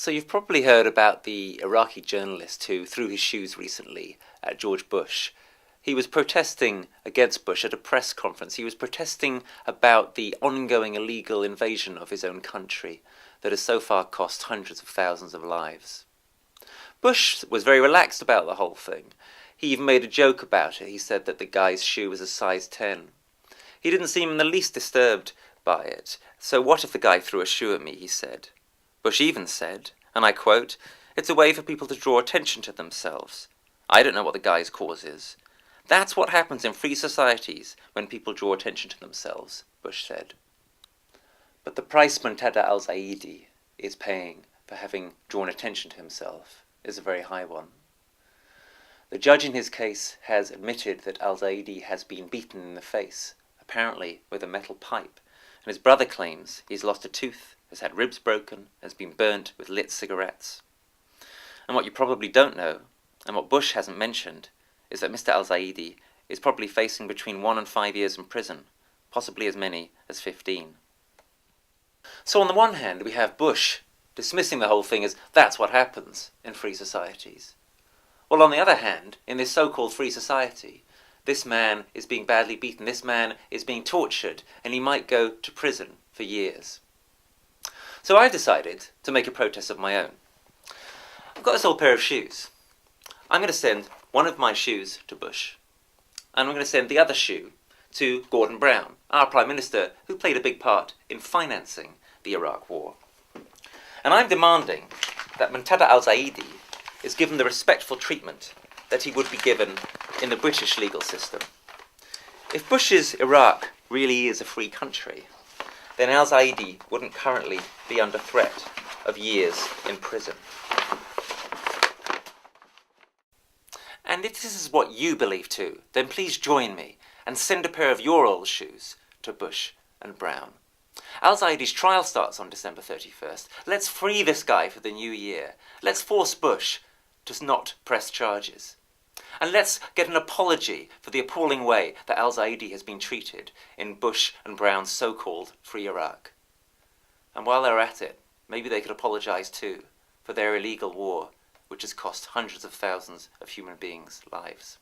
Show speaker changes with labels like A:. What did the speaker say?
A: So you've probably heard about the Iraqi journalist who threw his shoes recently at George Bush. He was protesting against Bush at a press conference. He was protesting about the ongoing illegal invasion of his own country that has so far cost hundreds of thousands of lives. Bush was very relaxed about the whole thing. He even made a joke about it. He said that the guy's shoe was a size 10. He didn't seem in the least disturbed by it. So what if the guy threw a shoe at me, he said. Bush even said, and I quote, "It's a way for people to draw attention to themselves. I don't know what the guy's cause is. That's what happens in free societies when people draw attention to themselves," Bush said. But the price Muntada al-Zaidi is paying for having drawn attention to himself is a very high one. The judge in his case has admitted that al-Zaidi has been beaten in the face, apparently with a metal pipe, and his brother claims he's lost a tooth, has had ribs broken, has been burnt with lit cigarettes. And what you probably don't know, and what Bush hasn't mentioned, is that Mr. al-Zaidi is probably facing between 1 and 5 years in prison, possibly as many as 15. So on the one hand, we have Bush dismissing the whole thing as that's what happens in free societies. Well, on the other hand, in this so-called free society, this man is being badly beaten, this man is being tortured, and he might go to prison for years. So I decided to make a protest of my own. I've got this old pair of shoes. I'm going to send one of my shoes to Bush, and I'm going to send the other shoe to Gordon Brown, our Prime Minister, who played a big part in financing the Iraq War. And I'm demanding that Muntada al-Zaidi is given the respectful treatment that he would be given in the British legal system. If Bush's Iraq really is a free country, then al-Zaidi wouldn't currently be under threat of years in prison. And if this is what you believe too, then please join me and send a pair of your old shoes to Bush and Brown. Al-Zaidi's trial starts on December 31st. Let's free this guy for the new year. Let's force Bush to not press charges. And let's get an apology for the appalling way that al-Zaidi has been treated in Bush and Brown's so-called free Iraq. And while they're at it, maybe they could apologise too for their illegal war, which has cost hundreds of thousands of human beings' lives.